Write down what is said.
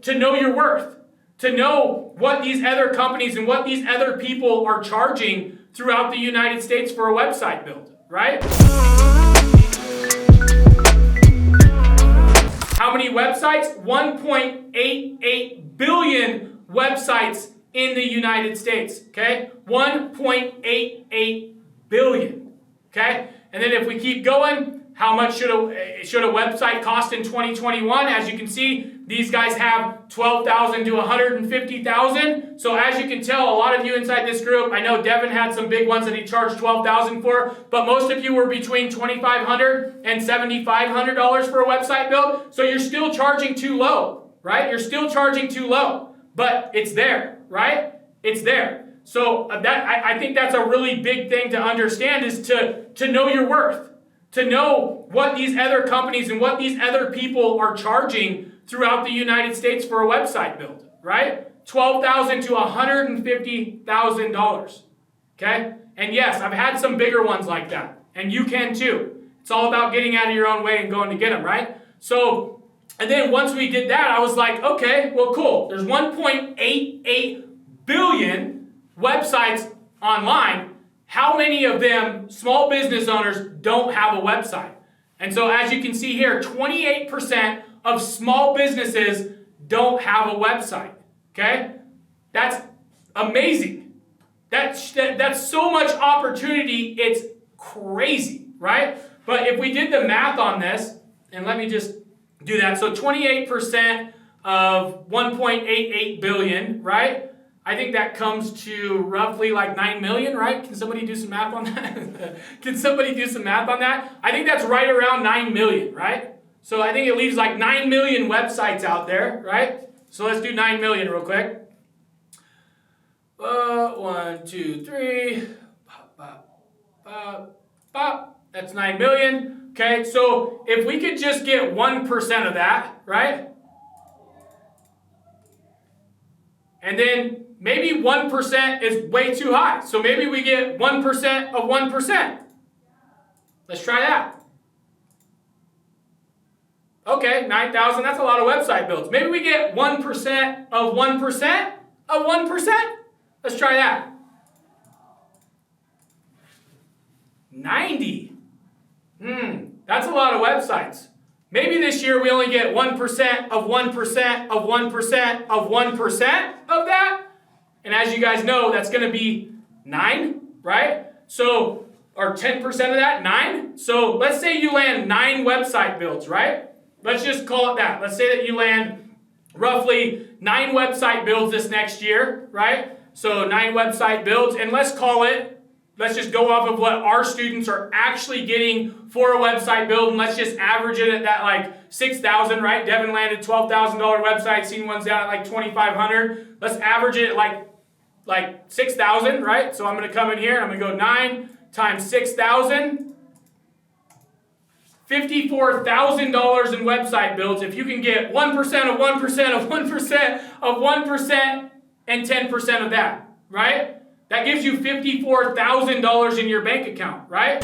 to know your worth, to know what these other companies and what these other people are charging throughout the United States for a website build, right? How many websites? 1.88 billion websites in the United States, okay? 1.88 billion, okay? And then if we keep going, how much should a website cost in 2021? As you can see, these guys have 12,000 to 150,000. So as you can tell, a lot of you inside this group, I know Devin had some big ones that he charged 12,000 for, but most of you were between $2,500 and $7,500 for a website build. So you're still charging too low, right? You're still charging too low, but it's there, right? It's there. So I think that's a really big thing to understand, is to know your worth, to know what these other companies and what these other people are charging throughout the United States for a website build, right? $12,000 to $150,000, okay? And yes, I've had some bigger ones like that, and you can too. It's all about getting out of your own way and going to get them, right? So, and then once we did that, I was like, okay, well, cool. There's 1.88 billion websites online. How many of them, small business owners, don't have a website? And so as you can see here, 28% of small businesses don't have a website, okay? That's amazing. That's so much opportunity, it's crazy, right? But if we did the math on this, and let me just do that. So 28% of 1.88 billion, right? I think that comes to roughly like 9 million, right? Can somebody do some math on that? Can somebody do some math on that? I think that's right around 9 million, right? So I think it leaves like 9 million websites out there, right? So let's do 9 million real quick. 1, 2, 3. Pop, pop, pop, pop. That's 9 million. Okay, so if we could just get 1% of that, right? And then maybe 1% is way too high. So maybe we get 1% of 1%. Let's try that. Okay, 9,000, that's a lot of website builds. Maybe we get 1% of 1% of 1%. Let's try that. 90. That's a lot of websites. Maybe this year we only get 1% of 1% of 1% of 1% of that. And as you guys know, that's going to be 9, right? So, or 10% of that, 9. So let's say you land 9 website builds, right? Let's just call it that. Let's say that you land roughly 9 website builds this next year, right? So 9 website builds, and let's just go off of what our students are actually getting for a website build, and let's just average it at that like 6,000, right? Devin landed $12,000 website, seen ones down at like 2,500. Let's average it at like 6,000, right? So I'm going to come in here and I'm going to go 9 times 6,000. $54,000 in website builds if you can get 1% of 1% of 1% of 1% and 10% of that, right? That gives you $54,000 in your bank account, right?